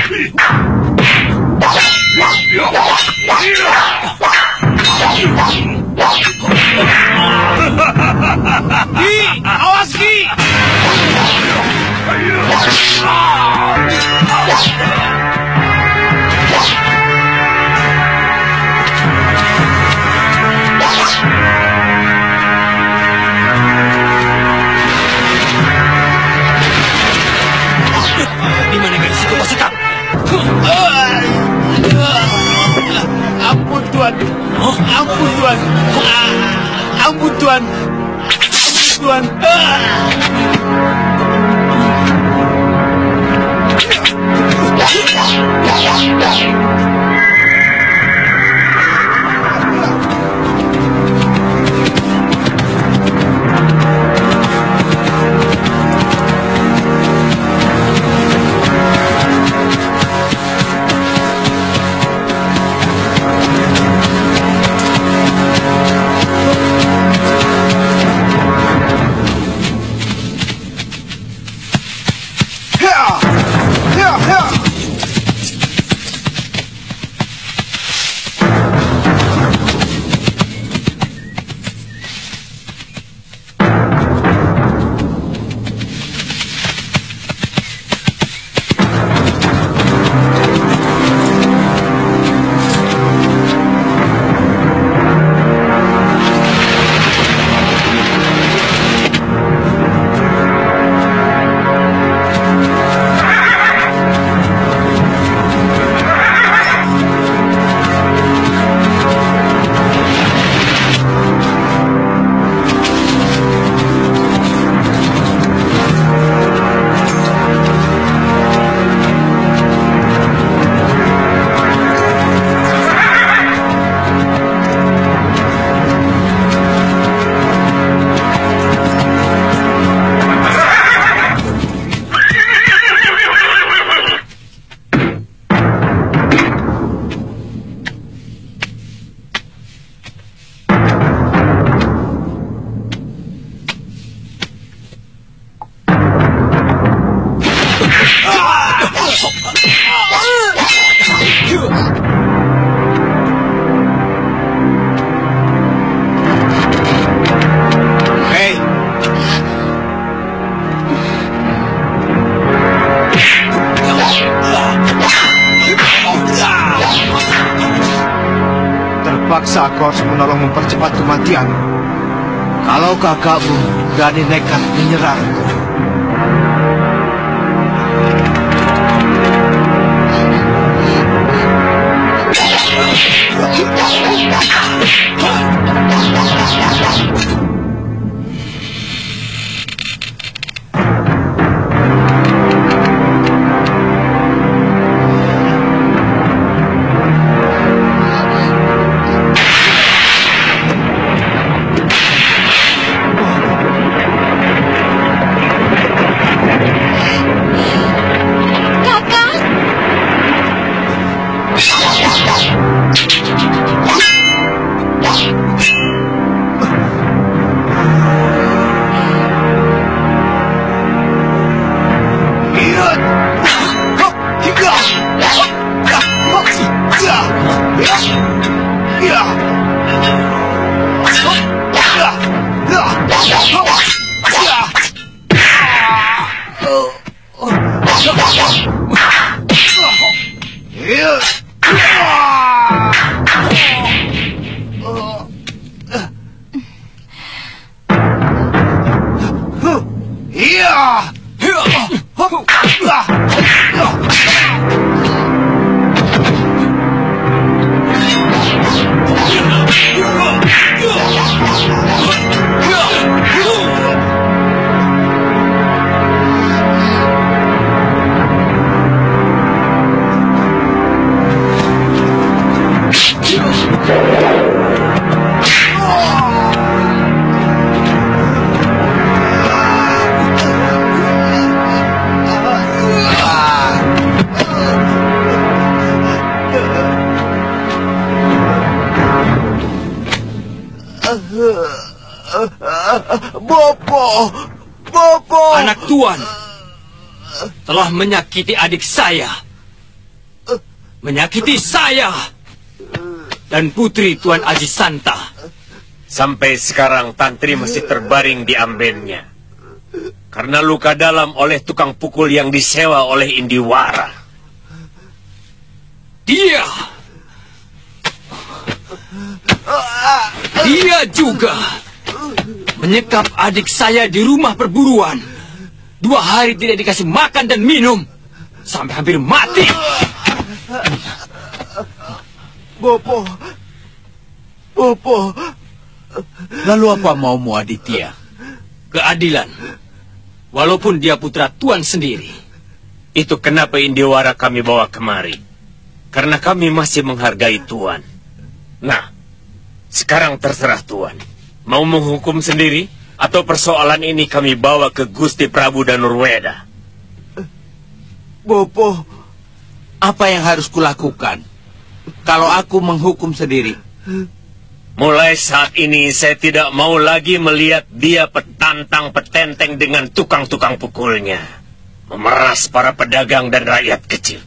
Ki, awas Ki! Di mana gadis itu pasukan? Ampun Tuan, ampun Tuan, ampun Tuan, Tuan. Terpaksa aku harus menolong mempercepat kematianmu. Kalau kakakmu berani nekat menyerangku. Anak Tuan telah menyakiti adik saya. menyakiti saya dan putri Tuan Aji Santa. Sampai sekarang Tantri masih terbaring di ambennya karena luka dalam oleh tukang pukul yang disewa oleh Indiwara. Dia juga menyekap adik saya di rumah perburuan. 2 hari tidak dikasih makan dan minum, sampai hampir mati. Bopo. Lalu apa maumu, Aditya? Keadilan, walaupun dia putra Tuan sendiri. Itu kenapa Indiwara kami bawa kemari, karena kami masih menghargai Tuan. Nah, sekarang terserah Tuan, mau menghukum sendiri atau persoalan ini kami bawa ke Gusti Prabu Danurweda. Bopo, apa yang harus kulakukan kalau aku menghukum sendiri? Mulai saat ini saya tidak mau lagi melihat dia petantang petenteng dengan tukang-tukang pukulnya, memeras para pedagang dan rakyat kecil.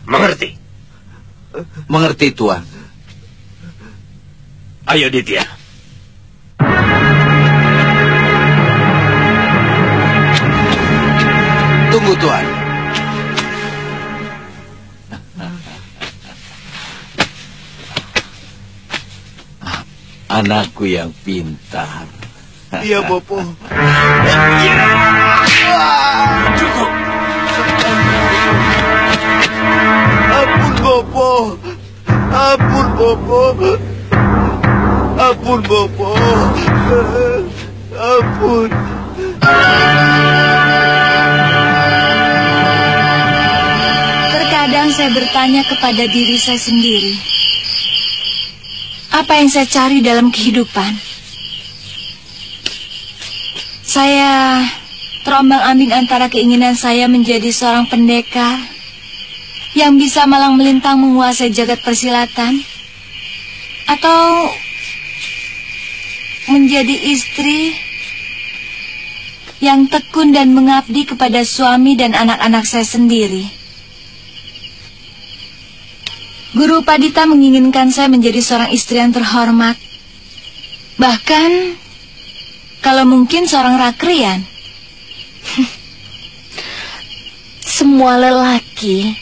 Mengerti? Mengerti, Tuan. Ayo, Ditya. Tunggu, Tuan. Anakku yang pintar. Iya, Bopo. Cukup. Ampun, Bopo. Ampun, Bopo. Ampun, Bopo. Ampun. Terkadang saya bertanya kepada diri saya sendiri, apa yang saya cari dalam kehidupan? Saya terombang-ambing antara keinginan saya menjadi seorang pendekar yang bisa malang melintang menguasai jagat persilatan, atau menjadi istri yang tekun dan mengabdi kepada suami dan anak-anak saya sendiri. Guru Padita menginginkan saya menjadi seorang istri yang terhormat. Bahkan, kalau mungkin seorang rakrian. Semua lelaki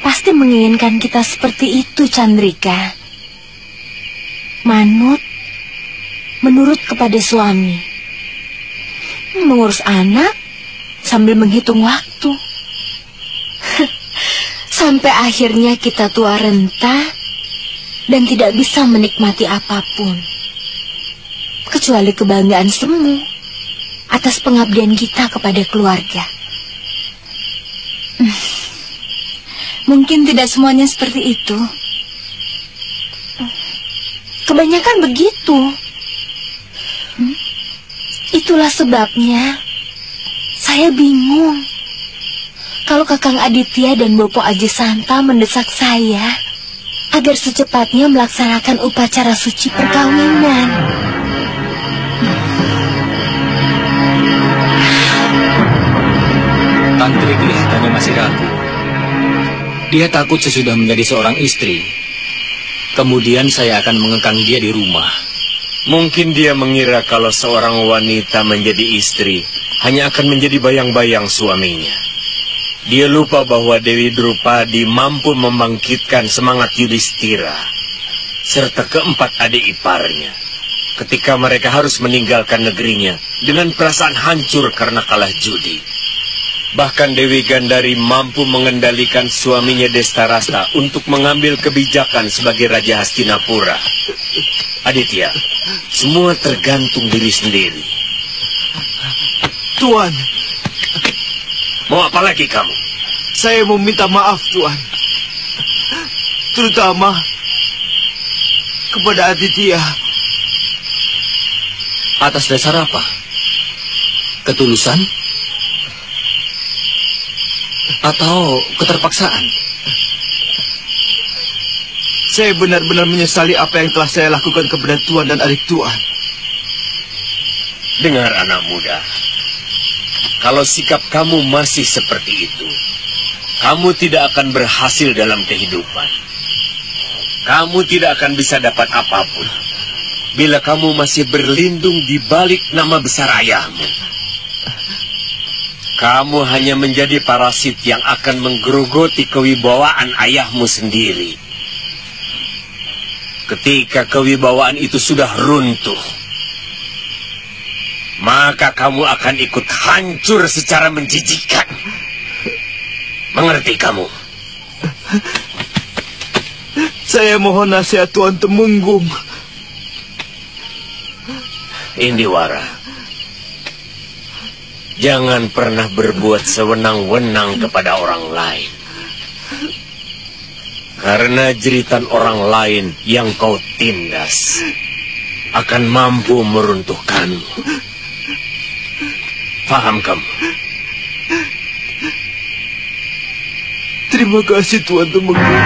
pasti menginginkan kita seperti itu, Chandrika. Manut, menurut kepada suami. Mengurus anak sambil menghitung waktu. Sampai akhirnya kita tua renta dan tidak bisa menikmati apapun, kecuali kebanggaan semu atas pengabdian kita kepada keluarga. Mungkin tidak semuanya seperti itu. Kebanyakan begitu. Itulah sebabnya saya bingung kalau Kakang Aditya dan Bopo Aji Santa mendesak saya agar secepatnya melaksanakan upacara suci perkawinan. Tantri kelihatannya masih ragu. Dia takut sesudah menjadi seorang istri, kemudian saya akan mengekang dia di rumah. Mungkin dia mengira kalau seorang wanita menjadi istri hanya akan menjadi bayang-bayang suaminya. Dia lupa bahwa Dewi Drupadi mampu membangkitkan semangat Yudhistira serta keempat adik iparnya ketika mereka harus meninggalkan negerinya dengan perasaan hancur karena kalah judi. Bahkan Dewi Gandari mampu mengendalikan suaminya Destarasta untuk mengambil kebijakan sebagai Raja Hastinapura. Aditya, semua tergantung diri sendiri. Tuan, mau apa lagi kamu? saya mau minta maaf, Tuan. Terutama kepada Aditya. Atas dasar apa? Ketulusan? Atau keterpaksaan? Saya benar-benar menyesali apa yang telah saya lakukan kepada Tuan dan adik Tuan. Dengar, anak muda. Kalau sikap kamu masih seperti itu, kamu tidak akan berhasil dalam kehidupan. Kamu tidak akan bisa dapat apapun bila kamu masih berlindung di balik nama besar ayahmu. Kamu hanya menjadi parasit yang akan menggerogoti kewibawaan ayahmu sendiri. Ketika kewibawaan itu sudah runtuh, maka kamu akan ikut hancur secara menjijikan. Mengerti kamu? Saya mohon nasihat Tuan Temunggung. Indiwara, jangan pernah berbuat sewenang-wenang kepada orang lain. Karena jeritan orang lain yang kau tindas akan mampu meruntuhkanmu. Paham kamu? Terima kasih Tuan Temunggung.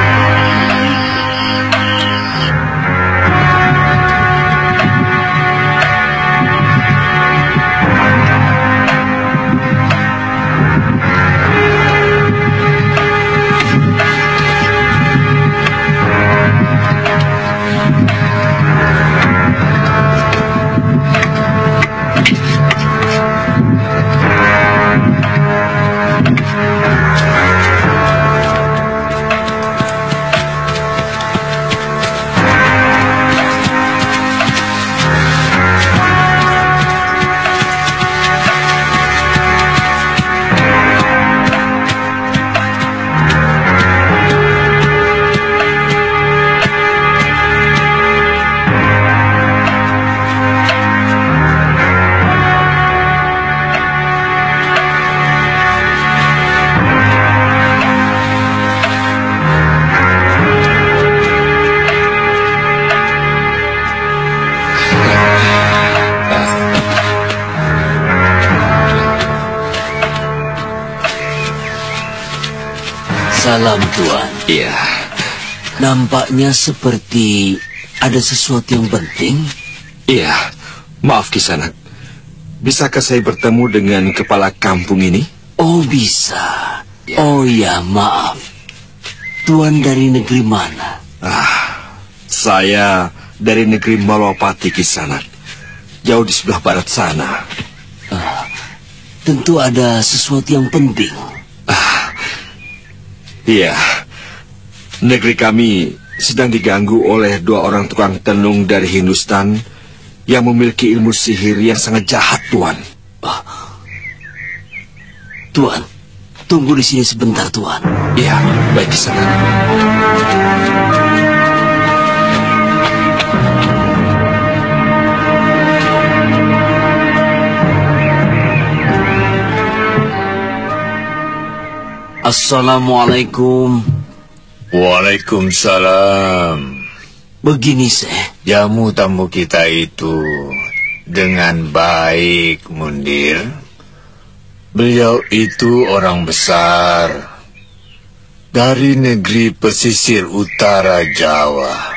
Salam Tuan. Iya. Nampaknya seperti ada sesuatu yang penting. Iya, maaf Kisanak. Bisakah saya bertemu dengan kepala kampung ini? Oh bisa. Oh ya, maaf. Tuan dari negeri mana? Saya dari negeri Malwapati Kisanak. Jauh di sebelah barat sana. Tentu ada sesuatu yang penting. Iya, negeri kami sedang diganggu oleh 2 orang tukang tenung dari Hindustan yang memiliki ilmu sihir yang sangat jahat, Tuan. Tuan, tunggu di sini sebentar, Tuan. Iya, baik Kisanak. Assalamualaikum. Waalaikumsalam. Begini, Syekh. Jamu tamu kita itu dengan baik, Mundir. Beliau itu orang besar dari negeri pesisir utara Jawa.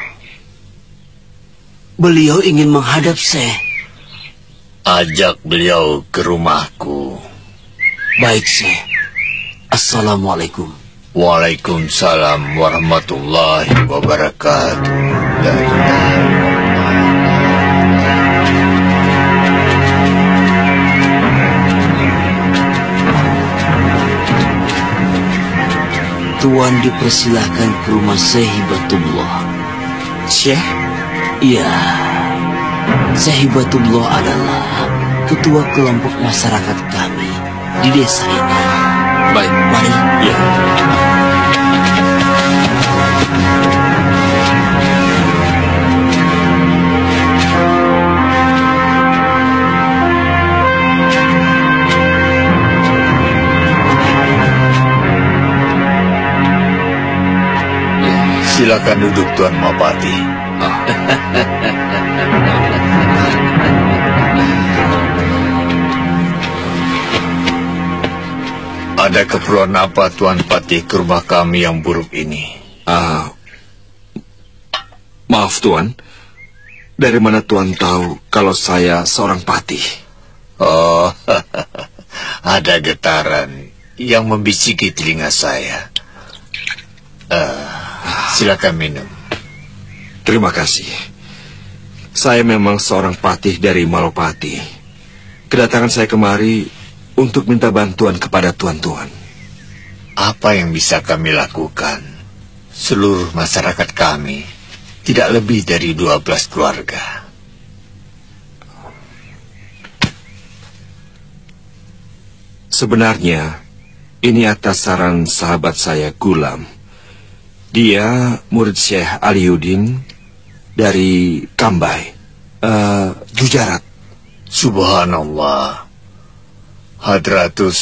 Beliau ingin menghadap Syekh. Ajak beliau ke rumahku. Baik, Syekh. Assalamualaikum. Waalaikumsalam warahmatullahi wabarakatuh. La ilaha Tuan dipersilahkan ke rumah Syekh Hibatullah. Syekh? Iya. Syekh Hibatullah adalah ketua kelompok masyarakat kami di desa ini. Baik, Mari. ya. Silakan duduk Tuan Mapati. Ada keperluan apa Tuan Patih ke rumah kami yang buruk ini? Maaf Tuan, dari mana Tuan tahu kalau saya seorang patih? Oh, ada getaran yang membisiki telinga saya. Silakan minum. Terima kasih. Saya memang seorang patih dari Malopati. Kedatangan saya kemari untuk minta bantuan kepada tuan-tuan. Apa yang bisa kami lakukan? Seluruh masyarakat kami tidak lebih dari 12 keluarga. Sebenarnya, ini atas saran sahabat saya, Gulam. Dia murid Syekh Aliuddin dari Kambai, Gujarat. Subhanallah. Hadratus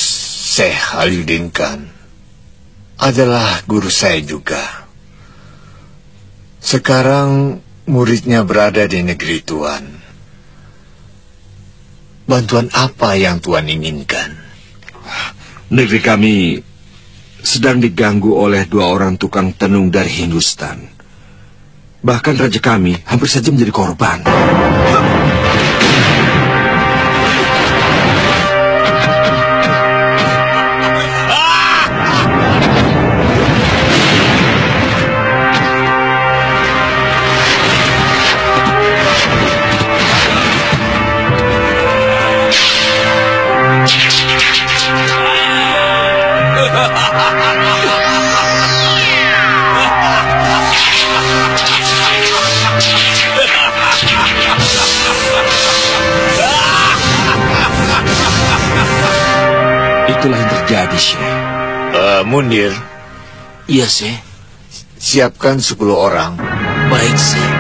Syekh Aliuddin kan adalah guru saya juga. Sekarang muridnya berada di negeri Tuan. Bantuan apa yang Tuan inginkan? Negeri kami sedang diganggu oleh 2 orang tukang tenung dari Hindustan. Bahkan raja kami hampir saja menjadi korban. Itulah yang terjadi, Syekh. Munir. Iya, Syekh. Siapkan 10 orang. Baik, Syekh.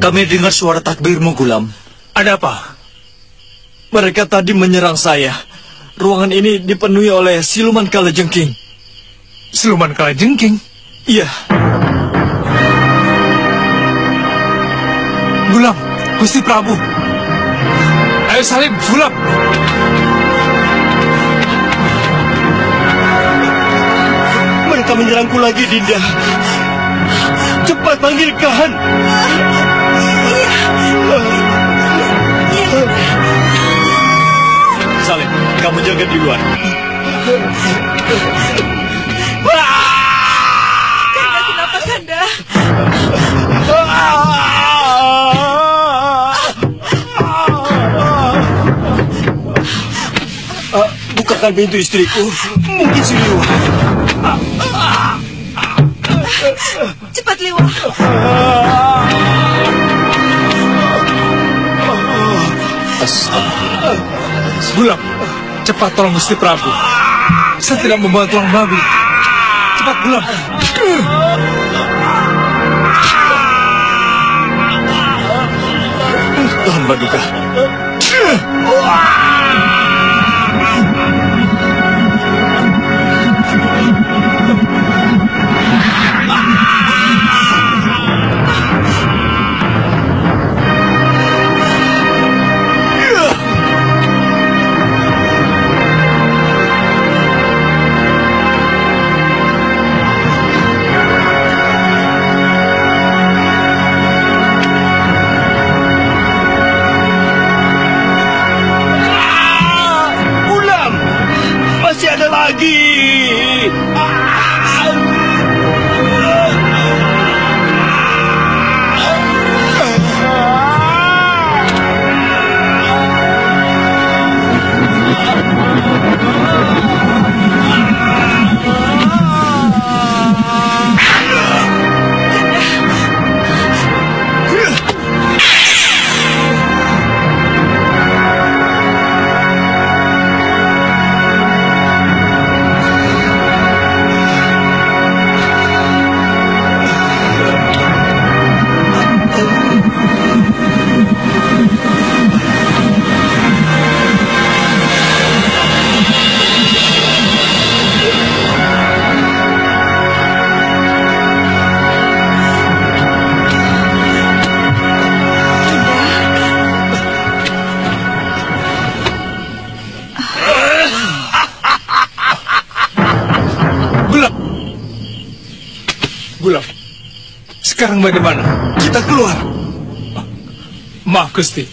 Kami dengar suara takbirmu, Gulam. Ada apa? Mereka tadi menyerang saya. Ruangan ini dipenuhi oleh siluman kalajengking. Siluman kalajengking? Iya. Gulam, Gusti Prabu. Ayo salib, Gulam. Mereka menyerangku lagi, Dinda. Cepat panggilkan. Salim, kamu jaga di luar. Kanda, kenapa Kanda? membukakan pintu istriku. Mungkin Siliwangi. Cepat, Liwa. Gulam, cepat tolong Gusti Prabu. Saya tidak membawa tulang babi. Cepat, Gulam. Tuhan Baduga. Gulam, sekarang bagaimana? Kita keluar. Maaf, Gusti.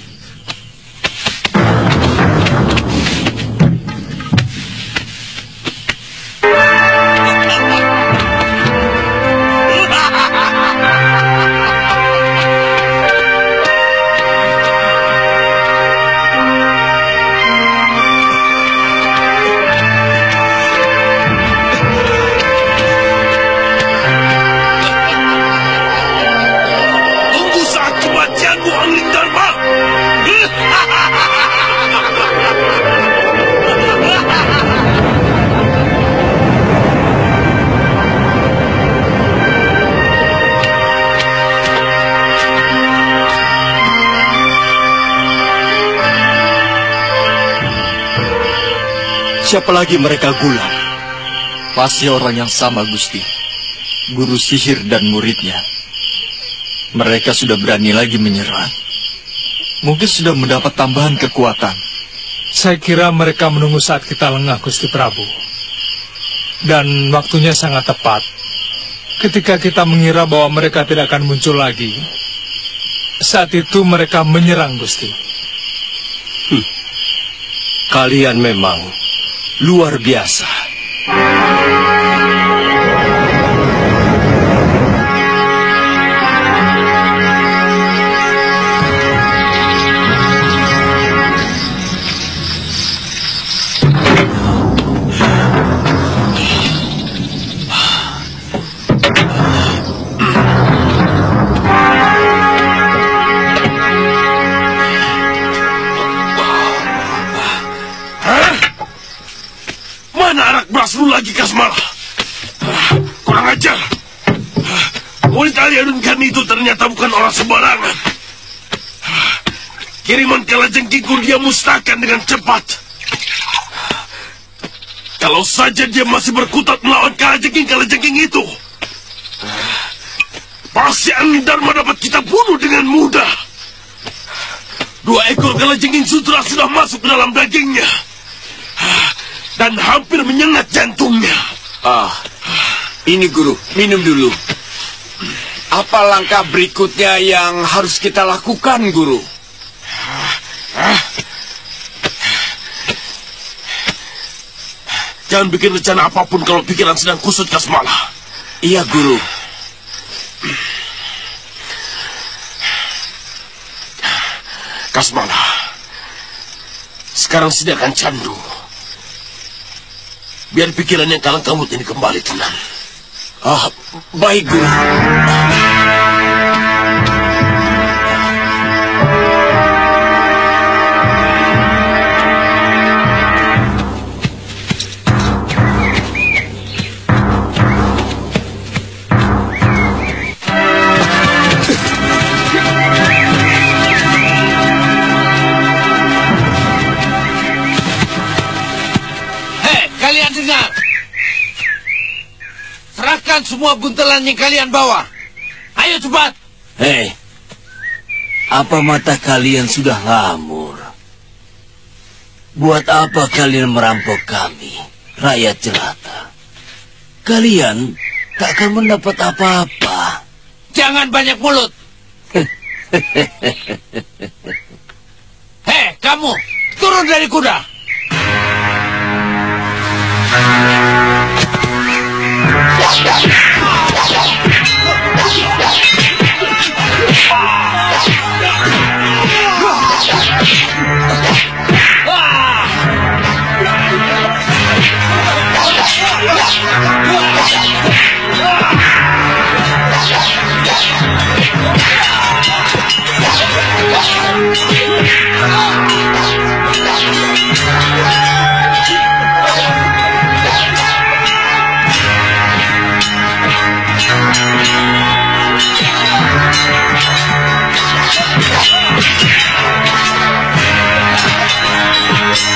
Siapa lagi mereka, Gulam? Pasti orang yang sama, Gusti. Guru sihir dan muridnya. Mereka sudah berani lagi menyerang. Mungkin sudah mendapat tambahan kekuatan. Saya kira mereka menunggu saat kita lengah, Gusti Prabu. Dan waktunya sangat tepat. Ketika kita mengira bahwa mereka tidak akan muncul lagi, saat itu mereka menyerang, Gusti. Kalian memang luar biasa. Lu lagi, Kasmala. Kurang ajar. Wanita Alianunkan itu ternyata bukan orang sembarangan. Kiriman kalajengkingku dia musnahkan dengan cepat. Kalau saja dia masih berkutat melawan kalajengking itu, pasti Dharma dapat kita bunuh dengan mudah. 2 ekor kalajengking sutra sudah masuk ke dalam dagingnya dan hampir menyengat jantungnya. Ini Guru, minum dulu. Apa langkah berikutnya yang harus kita lakukan, Guru? Jangan bikin rencana apapun kalau pikiran sedang kusut, Kasmala. Iya, Guru. Kasmala, sekarang sediakan candu. biar pikiran yang kalang kabut ini kembali tenang. Baik, Guru. Kalian dengar? Serahkan semua buntelan yang kalian bawa. Ayo cepat. Hei, apa mata kalian sudah ngamur? Buat apa kalian merampok kami, rakyat jelata? Kalian tak akan mendapat apa-apa. Jangan banyak mulut. Hei, kamu, turun dari kuda.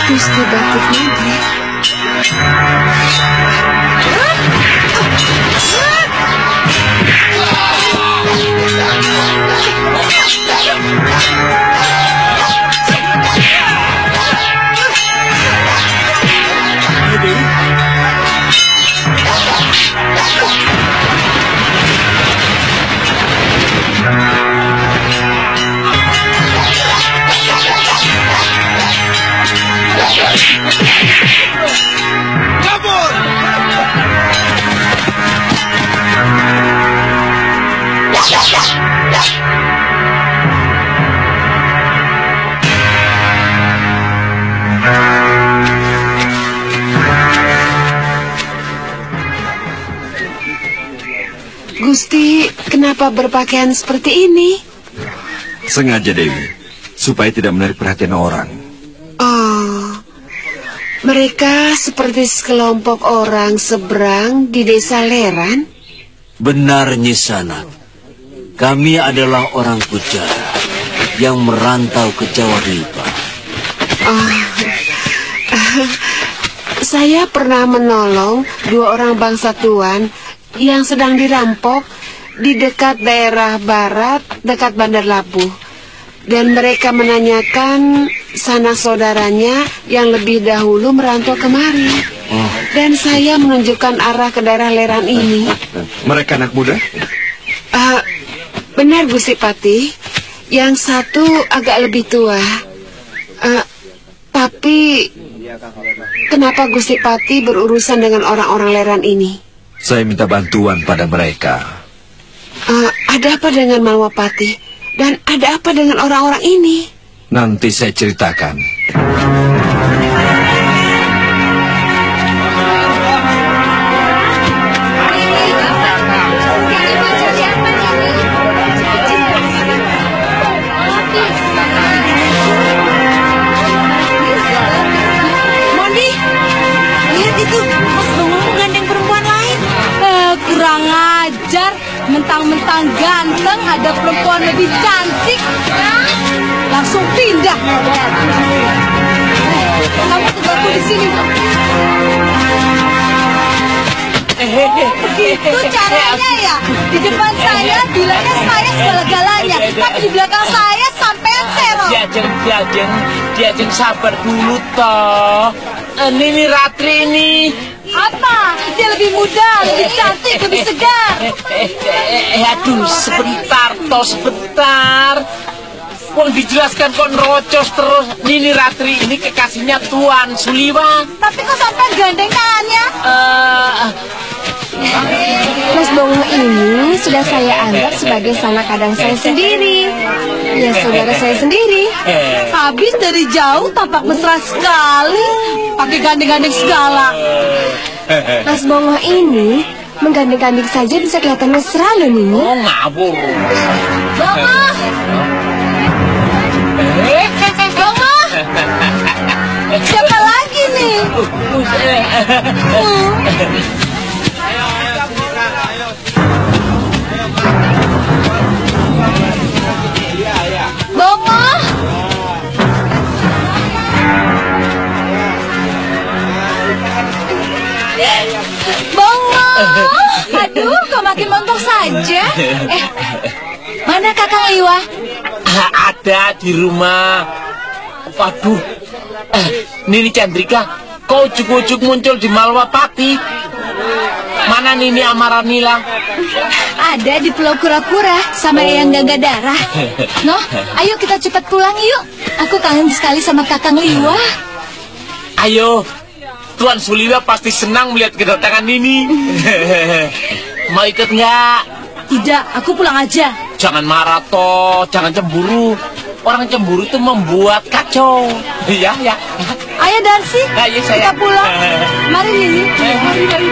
Gusti Batik Naga. Gusti, kenapa berpakaian seperti ini? Sengaja, Dewi, supaya tidak menarik perhatian orang. Oh, mereka seperti sekelompok orang seberang di desa Leran? Benar, Nyi Sanak. Kami adalah orang Kujara yang merantau ke Jawa Ripa. Saya pernah menolong 2 orang bangsawan yang sedang dirampok di dekat daerah barat, dekat Bandar Labuh. Dan mereka menanyakan sanak saudaranya yang lebih dahulu merantau kemari. Dan saya menunjukkan arah ke daerah Leran ini. Mereka anak muda? Benar, Gusti Patih. Yang satu agak lebih tua. Tapi kenapa Gusti Patih berurusan dengan orang-orang Leran ini? Saya minta bantuan pada mereka. Ada apa dengan Malwapati? Dan ada apa dengan orang-orang ini? Nanti saya ceritakan. Mondi, lihat itu, Mas Bongo menggandeng perempuan lain. Kurang ajar, mentang-mentang ganteng ada perempuan lebih cantik. Langsung pindah. Kamu tunggu di sini. Begitu caranya ya. Di depan saya bilangnya saya segala-galanya, tapi di belakang saya sampean serong. Diajeng sabar dulu toh. Nini Ratri ini. Apa? Dia lebih muda, lebih cantik, lebih segar. Aduh, sebentar. Wong dijelaskan kok nerocos terus. Nini Ratri ini kekasihnya Tuan Suliwan. Tapi kok sampai gandeng tangannya? Mas Bongo ini sudah saya anggap sebagai sanak kadang saya sendiri. Ya, saudara saya sendiri. Habis dari jauh tampak mesra sekali, pakai gandeng-gandeng segala. Mas Bongo ini menggandeng-gandeng saja bisa kelihatan mesra loh, Nini. Oh, ngabur. Bongo! Bongo! Siapa lagi nih? Bongo! Bongo! Aduh, kau makin montok saja. Mana Kakang Liwa? Ada di rumah. Waduh, Nini Chandrika, kau ujuk-ujuk muncul di Malwapati. Mana Nini Amaranila? Ada di Pulau Kura-Kura sama Eyang Gangga Darah. Noh, ayo kita cepat pulang yuk. Aku kangen sekali sama Kakang Liwa. Ayo, Tuan Suliwa pasti senang melihat kedatangan Nini. Mau ikut nggak? Tidak, aku pulang aja. Jangan marah toh, jangan cemburu. Orang cemburu itu membuat kacau. Ya, ya. Ayo Darcy, ayo, kita pulang. Mari Nini. Mari.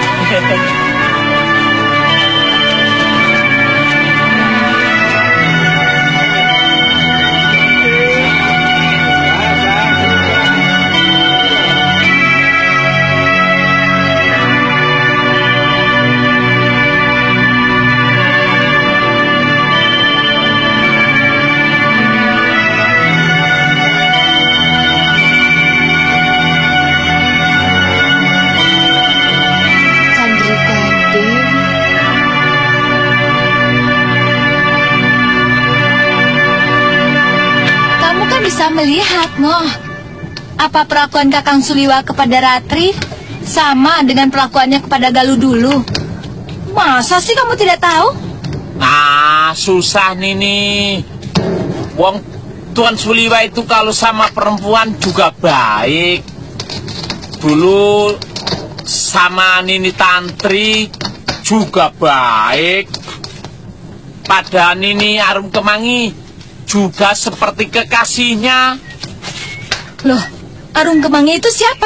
Bisa melihat, Noh, apa perlakuan Kakang Suliwa kepada Ratri sama dengan perlakuannya kepada Galuh dulu. Masa sih kamu tidak tahu? Ah, susah Nini. Wong Tuan Suliwa itu kalau sama perempuan juga baik. Dulu sama Nini Tantri juga baik. Pada Nini Arum Kemangi juga seperti kekasihnya. Loh, Arum Kemangi itu siapa?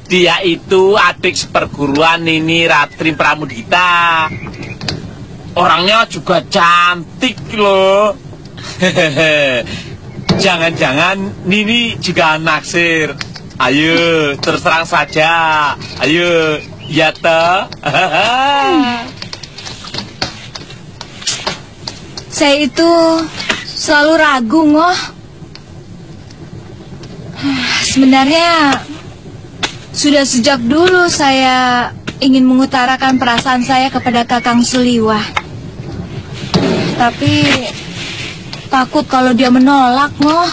Dia itu adik seperguruan Nini Ratri Pramudita. Orangnya juga cantik loh. Jangan-jangan Nini juga naksir. Ayo, terus terang saja. Ayo, ya toh. Saya itu selalu ragu, Ngoh. Sebenarnya sudah sejak dulu saya ingin mengutarakan perasaan saya kepada Kakang Suliwa. Tapi takut kalau dia menolak, Ngoh.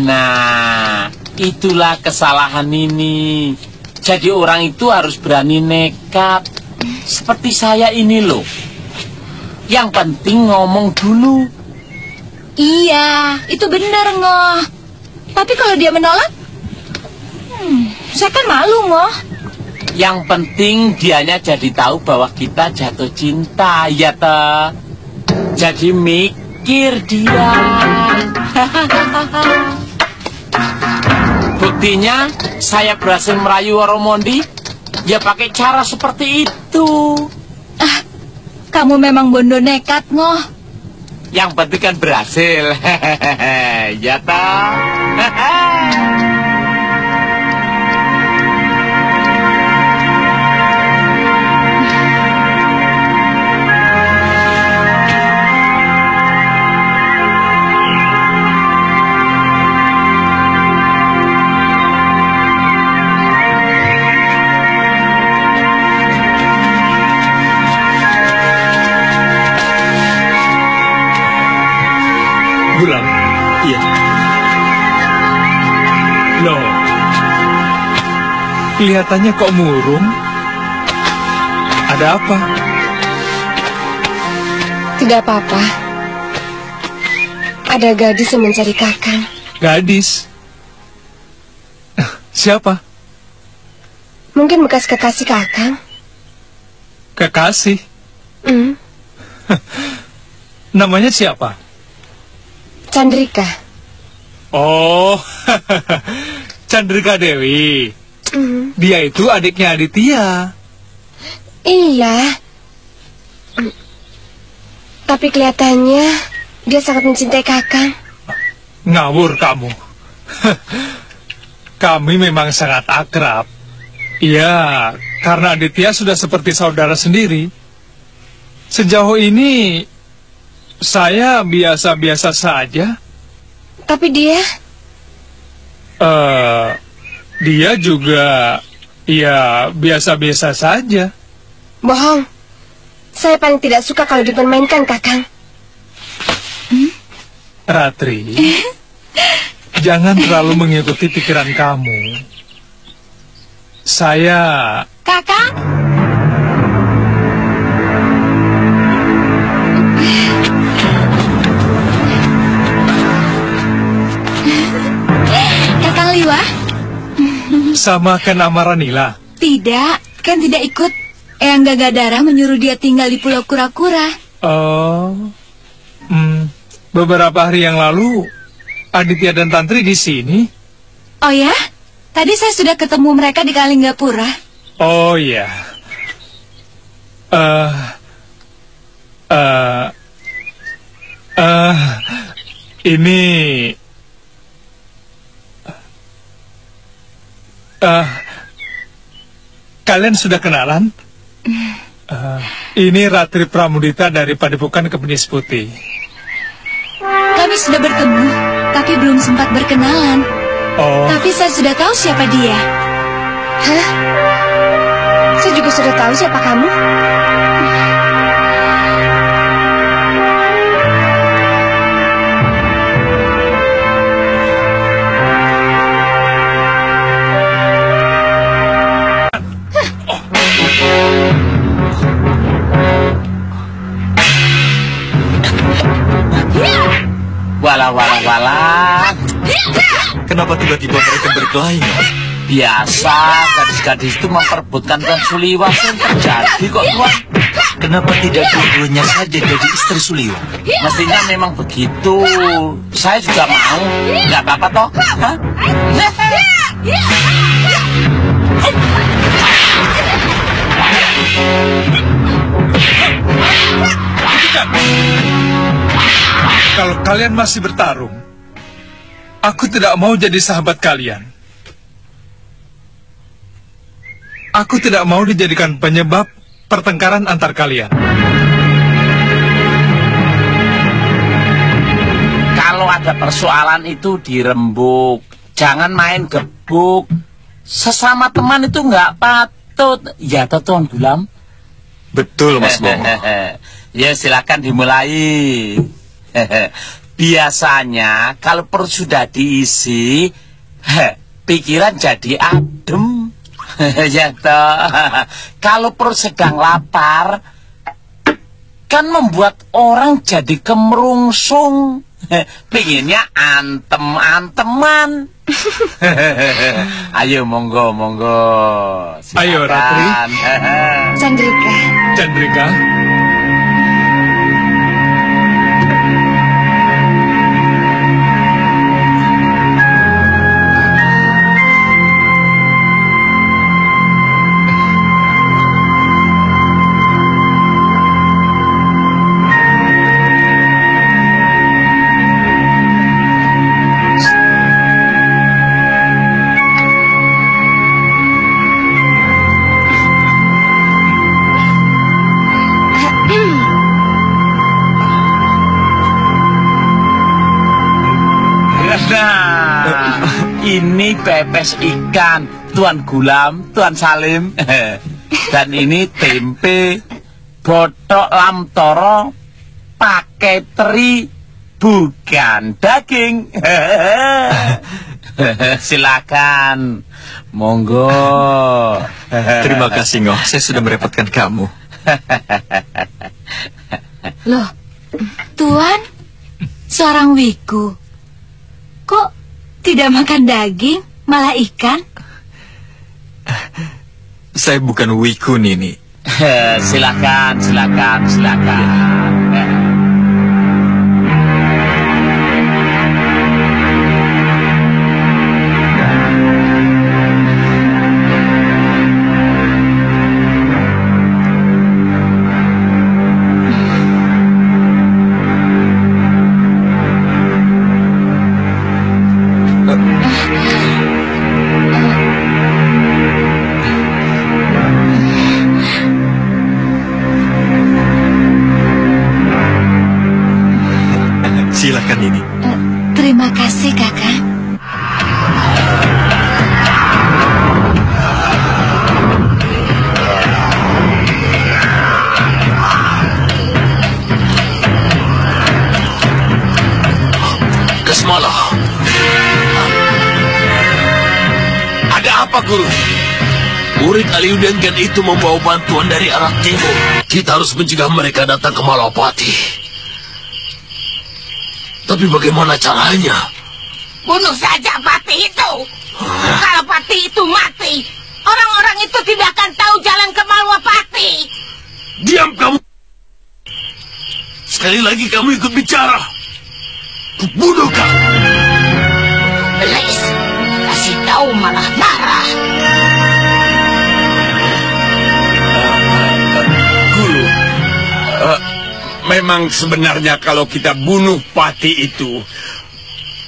Nah, itulah kesalahan ini. Jadi orang itu harus berani nekat. Seperti saya ini loh. Yang penting ngomong dulu. Iya, itu benar, Ngoh. Tapi kalau dia menolak, saya kan malu, Ngoh. Yang penting dianya jadi tahu bahwa kita jatuh cinta, ya toh. Jadi mikir dia. Buktinya saya berhasil merayu Woromondi, ya pakai cara seperti itu. Kamu memang bondo nekat, Ngoh. Yang penting kan berhasil. Ya toh. Bulan, iya. Loh, kelihatannya kok murung. Ada apa? Tidak apa-apa. Ada gadis yang mencari Kakang. Gadis? Siapa? Mungkin bekas kekasih Kakang. Kekasih? Namanya siapa? Chandrika. Oh, Chandrika Dewi. Dia itu adiknya Aditya. Iya. Tapi kelihatannya dia sangat mencintai Kakang. Ngawur kamu. Kami memang sangat akrab. Iya, karena Aditya sudah seperti saudara sendiri. Sejauh ini saya biasa-biasa saja. Tapi dia? Dia juga, ya, biasa-biasa saja. Bohong. Saya paling tidak suka kalau dipermainkan, Kakang. Ratri, jangan terlalu mengikuti pikiran kamu. Saya... Kakang? Kakang Liwa? Sama Ken Amaranila? Tidak, Ken tidak ikut. Eyang Gagadara menyuruh dia tinggal di Pulau Kura-Kura. Oh, beberapa hari yang lalu Aditya dan Tantri di sini. Oh ya? Tadi saya sudah ketemu mereka di Kalinggapura. Oh ya. Ini kalian sudah kenalan? Ini Ratri Pramudita dari Padepokan Kepenis Putih. Kami sudah bertemu, tapi belum sempat berkenalan. Oh. Tapi saya sudah tahu siapa dia. Hah? Saya juga sudah tahu siapa kamu. Walah. Kenapa tiba-tiba mereka berkelahi? Biasa, gadis-gadis itu memperebutkan Tuan Suliwa. Yang terjadi kok, Tuan. Kenapa tidak dua-duanya saja jadi istri Suliwa? Mestinya memang begitu. Saya juga mau. Nggak apa-apa toh? Hah? Kalau kalian masih bertarung, aku tidak mau jadi sahabat kalian. Aku tidak mau dijadikan penyebab pertengkaran antar kalian. Kalau ada persoalan itu dirembuk. Jangan main gebuk. Sesama teman itu nggak patut. Ya toh, Tuan Gulam? Betul, Mas Bongo. Ya, silakan dimulai. Biasanya kalau perut sudah diisi, pikiran jadi adem. Ya toh. Kalau perut sedang lapar, kan membuat orang jadi kemerungsung. Pinginnya antem-anteman. Ayo, monggo. Silakan. Ayo, Ratri. Chandrika. Ini pepes ikan, Tuan Gulam, Tuan Salim. Dan ini tempe, botok lamtoro, pakai teri, bukan daging. Silakan, monggo. Terima kasih, Ngoh. Saya sudah merepotkan kamu. Loh, Tuan, seorang wiku. Kok tidak makan daging, malah ikan? Saya bukan wiku, Nini. Silakan. Silakan ini. Terima kasih, Kakak. Kesmala. Ada apa, Guru? Murid Aliudengan itu membawa bantuan dari arah timur. Kita harus mencegah mereka datang ke Malapati. Tapi bagaimana caranya? Bunuh saja Pati itu. Kalau Pati itu mati, orang-orang itu tidak akan tahu jalan ke Malwapati. Diam kamu. Sekali lagi kamu ikut bicara. Kubunuh kamu. Belis, kasih tahu malah marah. Guru, memang sebenarnya kalau kita bunuh Pati itu,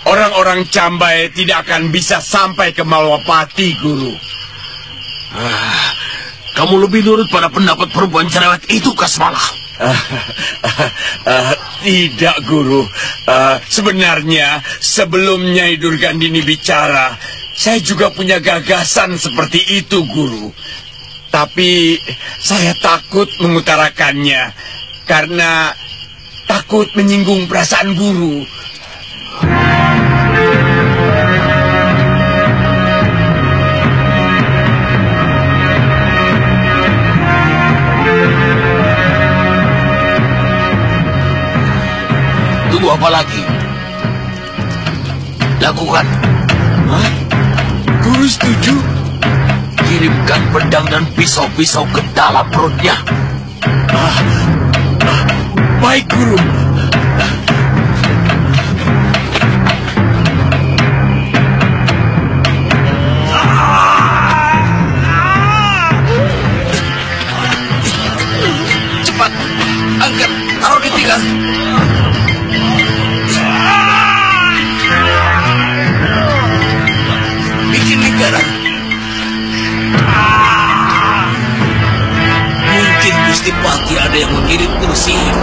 orang-orang Cambai tidak akan bisa sampai ke Malwapati, Guru. Kamu lebih nurut pada pendapat perempuan cerewet itu, Kasmala. Tidak, Guru. Sebenarnya sebelum Nyai Durgandini bicara, saya juga punya gagasan seperti itu, Guru. Tapi saya takut mengutarakannya karena takut menyinggung perasaan Guru. Tunggu apa lagi? Lakukan. Hah? Guru setuju? Kirimkan pedang dan pisau-pisau ke dalam perutnya. Baik, Guru. Cepat, angkat, taruh di tigas. Bikin lingkaran. Mungkin Gusti Pati ada yang mengirim terus sihir.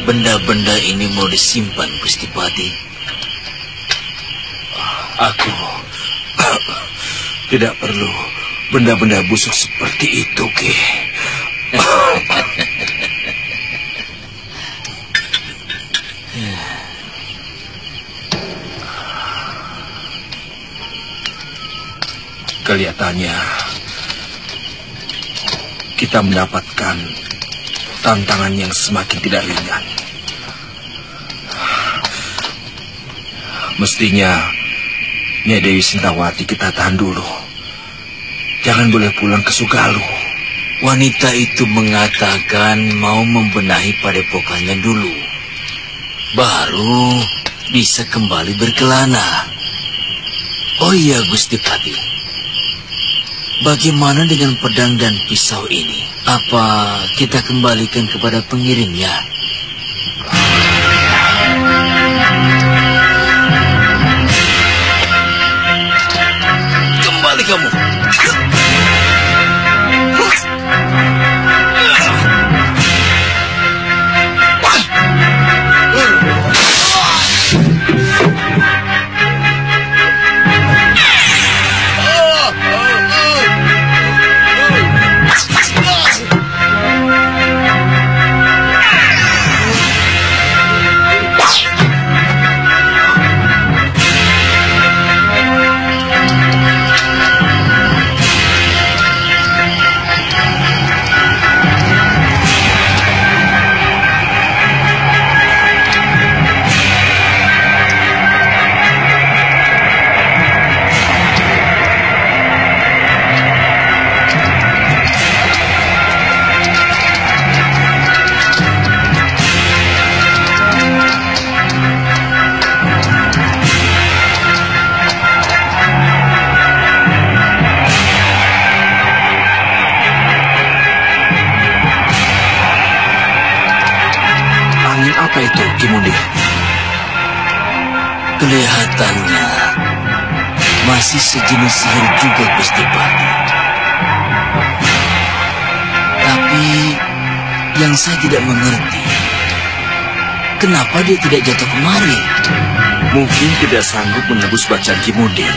Benda-benda ini mau disimpan, Gusti Pati? Aku tidak perlu benda-benda busuk seperti itu, Ki. Kelihatannya kita mendapatkan tantangan yang semakin tidak ringan. Mestinya Nyai Dewi Sintawati kita tahan dulu. Jangan boleh pulang ke Sugalu. Wanita itu mengatakan mau membenahi padepokannya dulu, baru bisa kembali berkelana. Oh iya, Gusti Pati, bagaimana dengan pedang dan pisau ini? Apa kita kembalikan kepada pengirimnya? Kembali kamu. Apa itu, Kimundi? Kelihatannya masih sejenis sihir juga, Gusti Pati. Tapi yang saya tidak mengerti, kenapa dia tidak jatuh kemari? Mungkin tidak sanggup menebus bacaan Kimundi.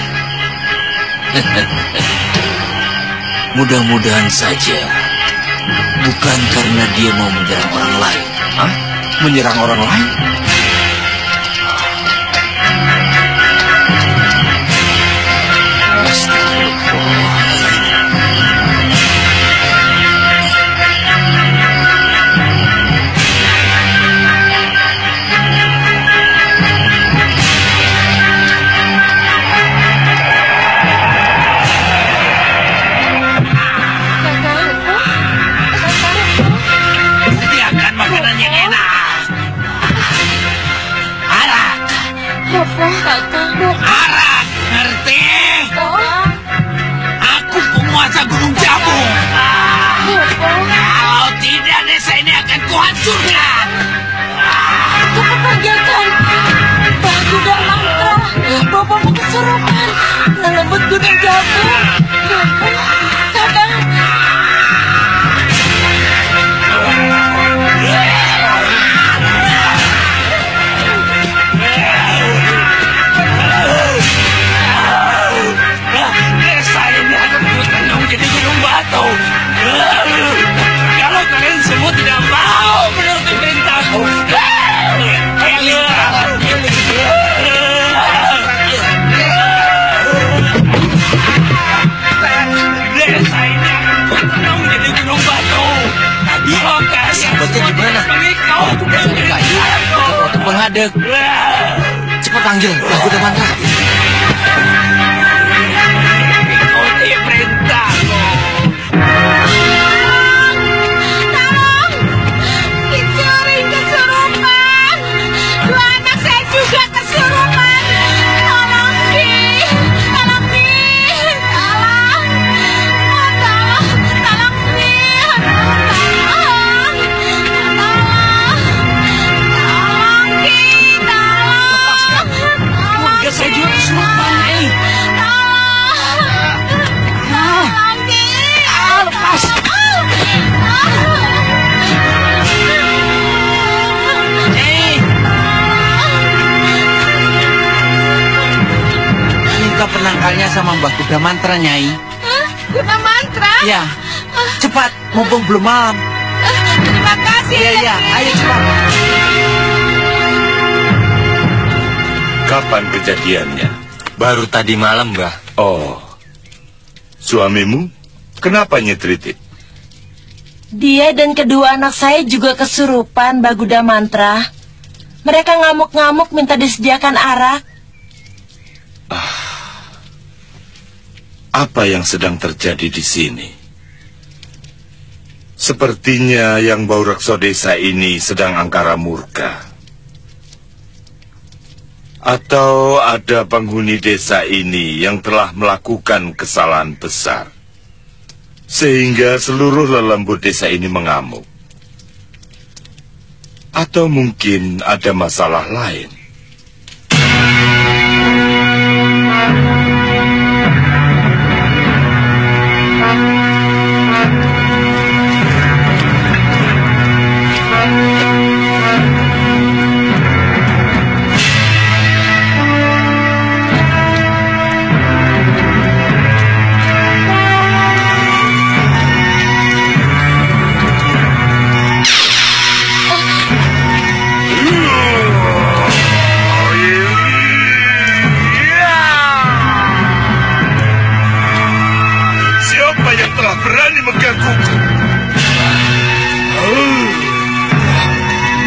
Mudah-mudahan saja bukan karena dia mau menyerang orang lain. Hah? Menyerang orang lain? Sediakan makanan yang enak. Arak, ngerti? Aku penguasa Gunung Jabung. Kalau tidak, desa ini akan kuhancurkan. Cepat panggilkan Bagu dan Mantra. Bapakmu kesurupan melembut Gunung Jabung. Kakang. Desa ini akan berkembang menjadi gunung batu. Kalau kalian semua tidak mau menuruti perintahku. Desa ini akan berkembang menjadi gunung batu. Maka sahabatnya gimana? Aku mencari kayu untuk menghadap. Cepat panggil Bagu dan Mantra. Ikuti perintahku. Tolong! Kicuri kesurupan! Dua anak saya juga kesurupan! Tolong, Ki! Tolong, Ki! Tolong! Tolong, Ki! Tolong! Ki! Tolong! Keluarga saya juga kesurupan, Nyai. Lepas! Minta penangkalnya sama Mbah Kuda Mantra, Nyai. Kuda Mantra? Ya, cepat, mumpung belum malam. Terima kasih. Iya, ayo cepat. Kapan kejadiannya? Baru tadi malam, Mbah. Oh, suamimu? Kenapa nyetritip? Dia dan kedua anak saya juga kesurupan, Baguda Mantra. Mereka ngamuk-ngamuk minta disediakan arak. Apa yang sedang terjadi di sini? Sepertinya yang bau rekso desa ini sedang angkara murka. Atau ada penghuni desa ini yang telah melakukan kesalahan besar, sehingga seluruh lelembut desa ini mengamuk. Atau mungkin ada masalah lain.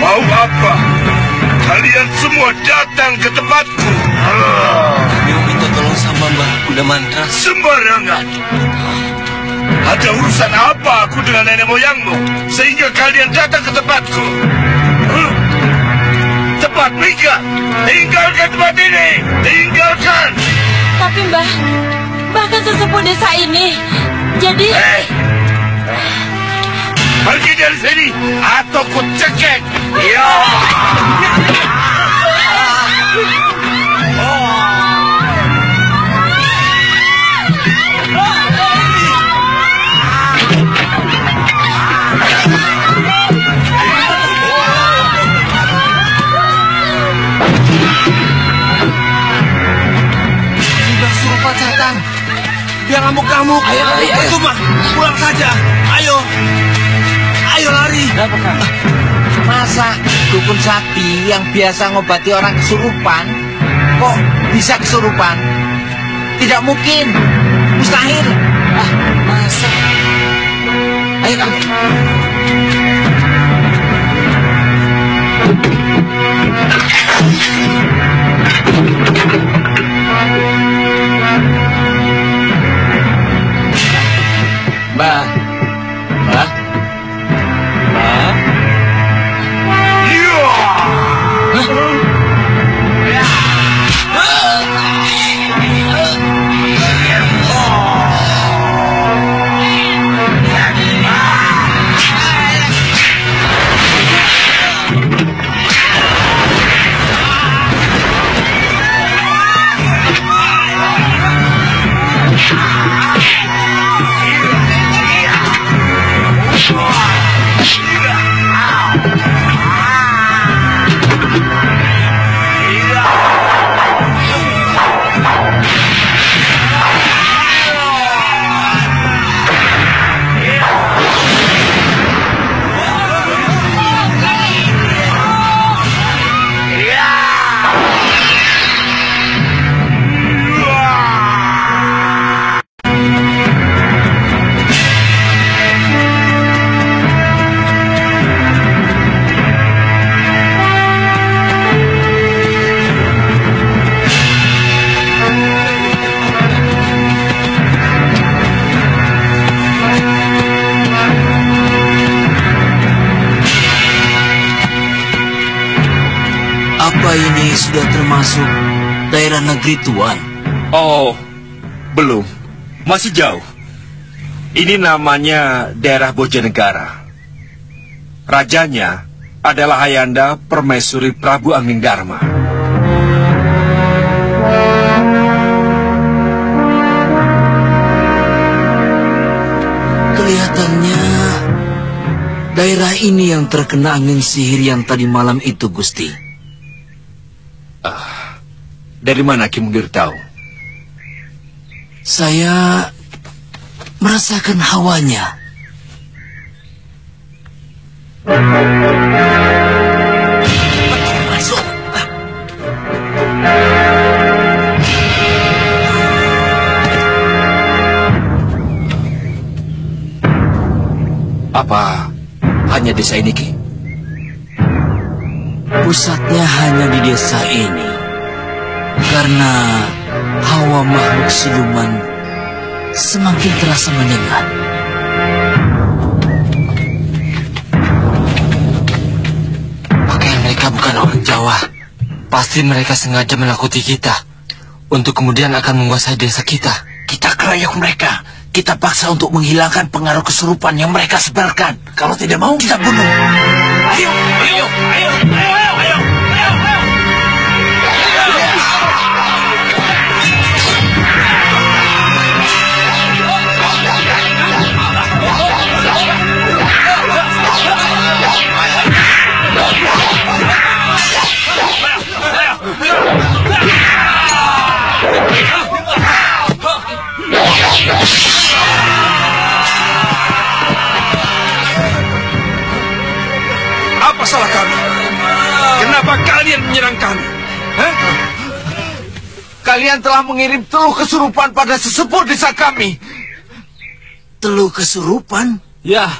Mau apa? Kalian semua datang ke tempatku. Kami meminta tolong sama Mbah Kuda Mantra. Sembarangan. Ada urusan apa aku dengan nenek moyangmu sehingga kalian datang ke tempatku? Cepat Mika, tinggalkan tempat ini. Tinggalkan. Tapi Mbah, bahkan sesepuh desa ini. Jadi... Pergi dari sini atau ku cekek. Ya. Sudah Surupan datang. Dia ngamuk-ngamuk. Ayo lari, ayo. Cuma pulang saja. Ayo. Ayo lari. Masa dukun sakti yang biasa ngobati orang kesurupan kok bisa kesurupan? Tidak mungkin. Mustahil. Masa? Ayo kamu. Mbah. Mbah. Apa ini sudah termasuk daerah negeri Tuan? Oh, belum. Masih jauh. Ini namanya daerah Bojonegara. Rajanya adalah Hayanda Permaisuri Prabu Anggengdarma. Kelihatannya daerah ini yang terkena angin sihir yang tadi malam itu, Gusti. Dari mana Ki Munggir tahu? Saya merasakan hawanya. Masuk. Apa hanya desa ini, Ki? Pusatnya hanya di desa ini. Karena hawa makhluk siluman semakin terasa menyengat. Pakaian mereka bukan orang Jawa. Pasti mereka sengaja menakuti kita untuk kemudian akan menguasai desa kita. Kita keroyok mereka. Kita paksa untuk menghilangkan pengaruh kesurupan yang mereka sebarkan. Kalau tidak mau, kita bunuh. Ayo, ayo, ayo, ayo, ayo, ayo, ayo. Apa salah kami? Kenapa kalian menyerang kami? Hah? Kalian telah mengirim teluh kesurupan pada sesepuh desa kami. Teluh kesurupan? Ya,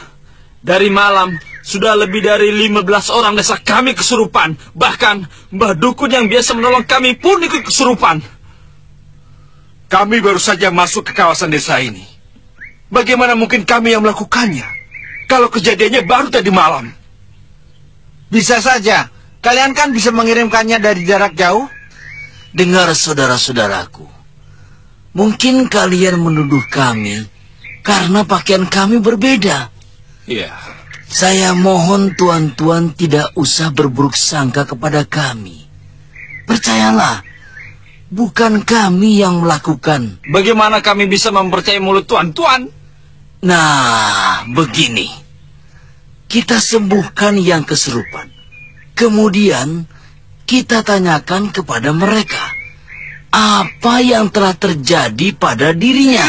dari malam sudah lebih dari 15 orang desa kami kesurupan. Bahkan Mbah Dukun yang biasa menolong kami pun ikut kesurupan. Kami baru saja masuk ke kawasan desa ini. Bagaimana mungkin kami yang melakukannya? Kalau kejadiannya baru tadi malam. Bisa saja. Kalian kan bisa mengirimkannya dari jarak jauh. Dengar saudara-saudaraku. Mungkin kalian menuduh kami karena pakaian kami berbeda. Iya. Saya mohon tuan-tuan tidak usah berburuk sangka kepada kami. Percayalah, bukan kami yang melakukan. Bagaimana kami bisa mempercayai mulut tuan-tuan? Nah, begini. Kita sembuhkan yang kesurupan. Kemudian, kita tanyakan kepada mereka apa yang telah terjadi pada dirinya.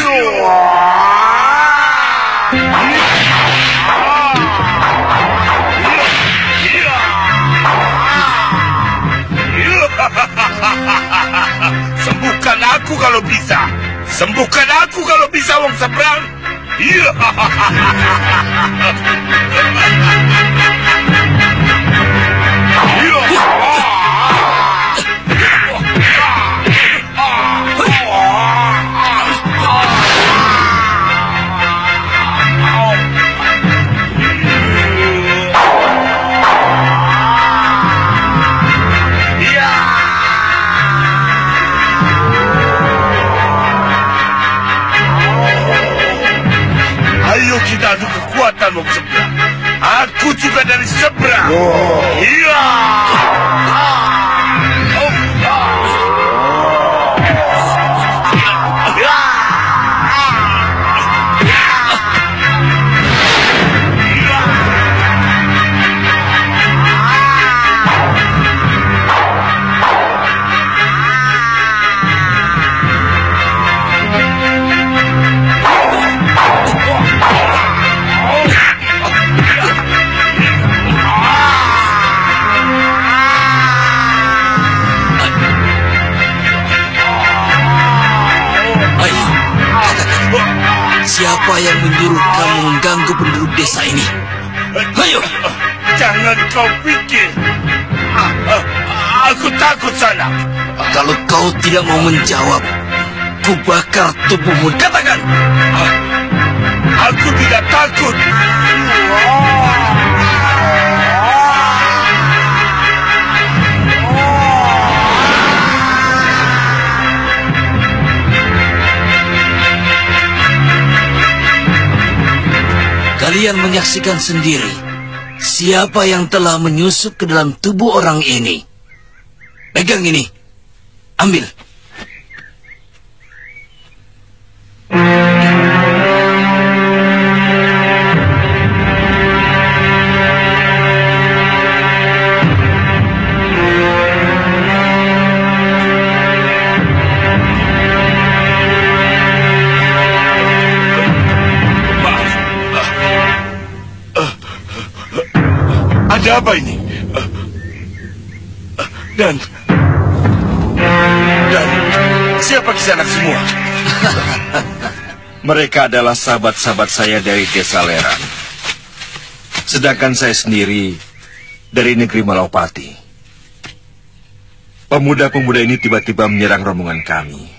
Sembuhkan aku kalau bisa. Sembuhkan aku kalau bisa, wong seberang. Ayo kita adu kekuatan, wong seberang. Aku juga dari seberang. Iya. Siapa yang menyuruh kamu mengganggu penduduk desa ini? Ayo! Jangan kau pikir. Aku takut, Sanak. Kalau kau tidak mau menjawab, ku bakar tubuhmu. Katakan! Aku tidak takut. Kalian menyaksikan sendiri siapa yang telah menyusup ke dalam tubuh orang ini. Pegang ini. Ambil. Ada apa ini? Dan siapa kisanak semua? Mereka adalah sahabat-sahabat saya dari desa Lerang. Sedangkan saya sendiri dari negeri Malaupati. Pemuda-pemuda ini tiba-tiba menyerang rombongan kami.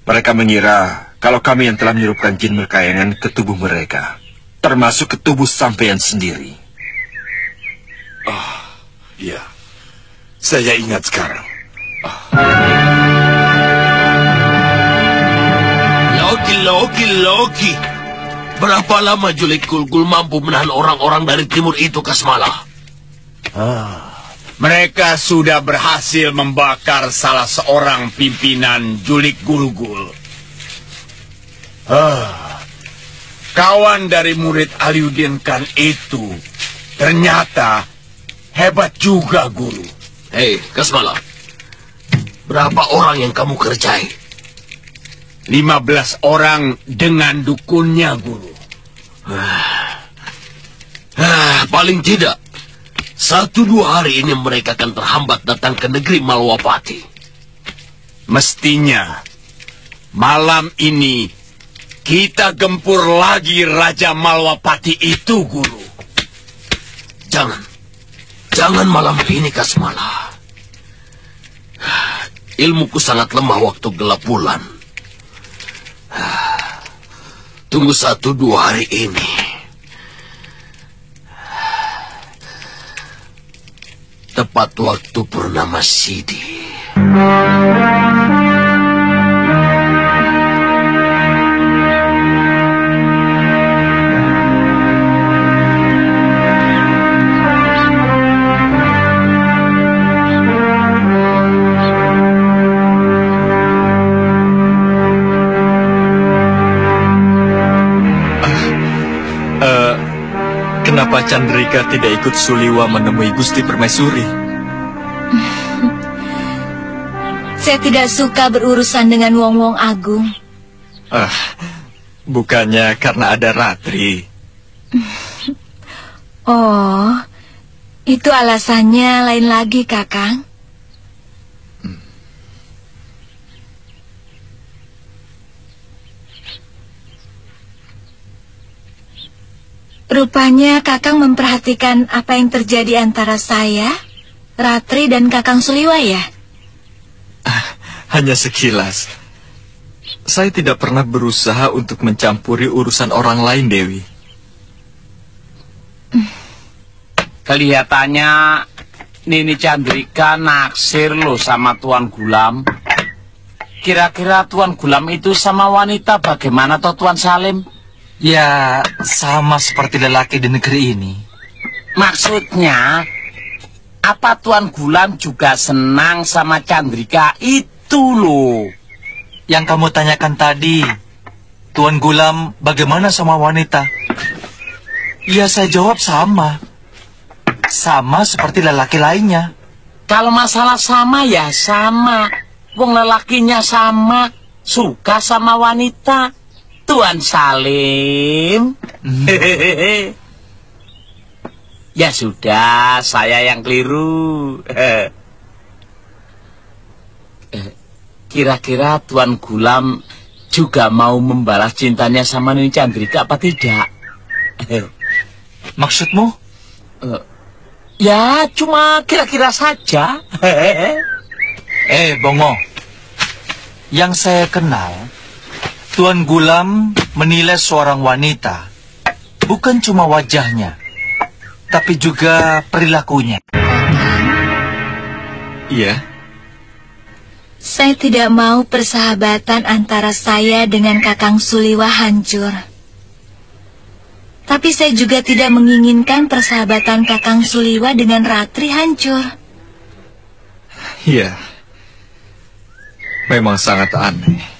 Mereka mengira kalau kami yang telah menyerupkan jin merkayangan ke tubuh mereka, termasuk ke tubuh sampean sendiri. Oh, iya. Saya ingat sekarang. Loki. Berapa lama Julik Gulgul mampu menahan orang-orang dari timur itu, Kasmala? Mereka sudah berhasil membakar salah seorang pimpinan Julik Gulgul. Kawan dari murid Aliuddin Khan itu ternyata hebat juga, Guru. Hei, Kasmala. Berapa orang yang kamu kerjai? 15 orang dengan dukunnya, Guru. Paling tidak 1-2 hari ini mereka akan terhambat datang ke negeri Malwapati. Mestinya malam ini kita gempur lagi Raja Malwapati itu, Guru. Jangan malam ini, Kasmala. Ilmuku sangat lemah waktu gelap bulan. Tunggu 1-2 hari ini. Tepat waktu purnama Sidi. Kenapa Chandrika tidak ikut Suliwa menemui Gusti Permaisuri? Saya tidak suka berurusan dengan wong-wong agung. Bukannya karena ada Ratri. Oh, itu alasannya lain lagi, Kakang. Rupanya Kakang memperhatikan apa yang terjadi antara saya, Ratri, dan Kakang Suliwa, ya? Hanya sekilas. Saya tidak pernah berusaha untuk mencampuri urusan orang lain, Dewi. Kelihatannya Nini Chandrika naksir loh sama Tuan Gulam. Kira-kira Tuan Gulam itu sama wanita bagaimana toh, Tuan Salim? Ya, sama seperti lelaki di negeri ini. Maksudnya, apa Tuan Gulam juga senang sama Chandrika itu loh? Yang kamu tanyakan tadi, Tuan Gulam bagaimana sama wanita? Ya, saya jawab sama. Sama seperti lelaki lainnya. Kalau masalah sama ya sama. Wong lelakinya sama, suka sama wanita. Tuan Salim. Ya sudah, saya yang keliru. Kira-kira Tuan Gulam juga mau membalas cintanya sama Nini Chandrika apa tidak? Maksudmu? Ya, cuma kira-kira saja. Bongo. Yang saya kenal, Tuan Gulam menilai seorang wanita bukan cuma wajahnya, tapi juga perilakunya. Iya. Saya tidak mau persahabatan antara saya dengan Kakang Suliwa hancur. Tapi saya juga tidak menginginkan persahabatan Kakang Suliwa dengan Ratri hancur. Iya. Memang sangat aneh.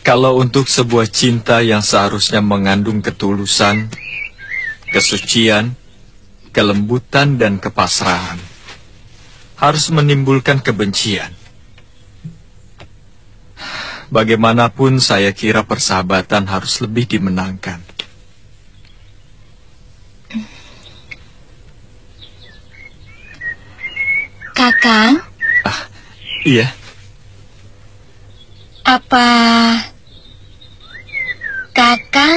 Kalau untuk sebuah cinta yang seharusnya mengandung ketulusan, kesucian, kelembutan, dan kepasrahan, harus menimbulkan kebencian. Bagaimanapun saya kira persahabatan harus lebih dimenangkan. Kakang? Iya. Apa Kakang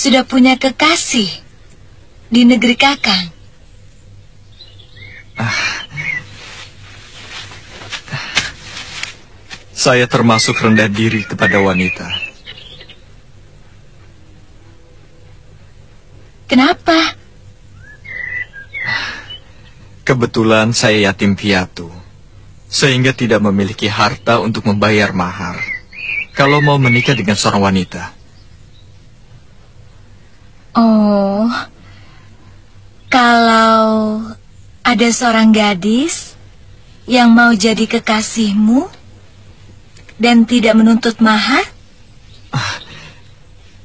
sudah punya kekasih di negeri Kakang? Saya termasuk rendah diri kepada wanita. Kenapa? Kebetulan saya yatim piatu, sehingga tidak memiliki harta untuk membayar mahar kalau mau menikah dengan seorang wanita. Oh, kalau ada seorang gadis yang mau jadi kekasihmu dan tidak menuntut mahar?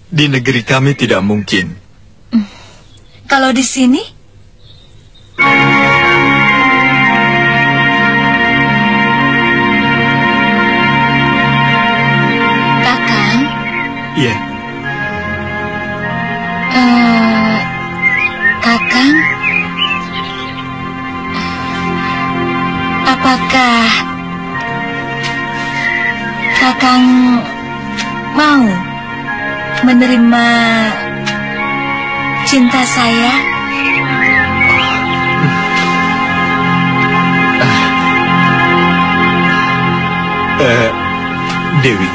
Di negeri kami tidak mungkin. Kalau di sini? Kakang? Iya. Kakang? Apakah Kakang mau menerima cinta saya? Dewi,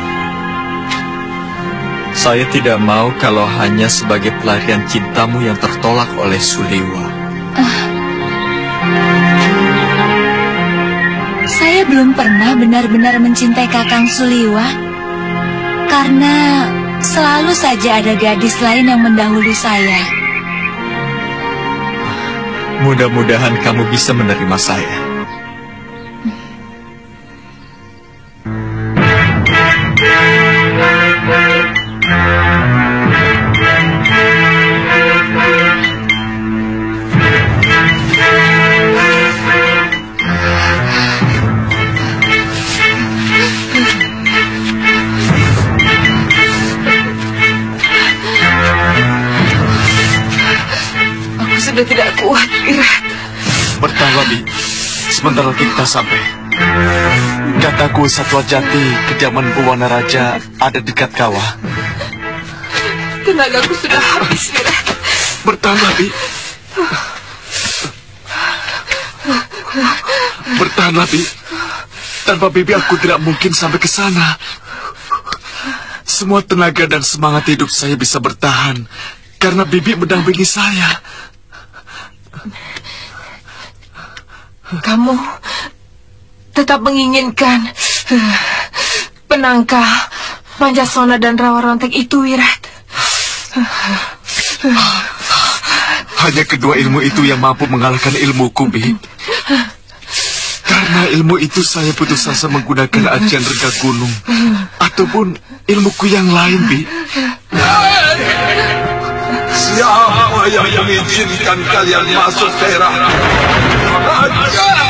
saya tidak mau kalau hanya sebagai pelarian cintamu yang tertolak oleh Suliwa. Saya belum pernah benar-benar mencintai Kakang Suliwa, karena selalu saja ada gadis lain yang mendahului saya. Mudah-mudahan kamu bisa menerima saya. Sudah tidak kuat, Wirat. Bertahanlah, Bi. Sebentar lagi kita sampai. Kataku Satwa Jati, kediaman Buwana Raja ada dekat kawah. Tenagaku sudah habis, Wirat. Bertahanlah, Bi. Bertahanlah, Bi. Tanpa Bibi aku tidak mungkin sampai ke sana. Semua tenaga dan semangat hidup saya bisa bertahan karena Bibi mendampingi saya. Kamu tetap menginginkan penangkah Manjasona dan Rawa Rontek itu, Wirat. Hanya kedua ilmu itu yang mampu mengalahkan ilmuku, Bi. Karena ilmu itu saya putus asa menggunakan ajian rega gunung ataupun ilmuku yang lain, Bi. Siapa yang mengizinkan kalian masuk daerah raja?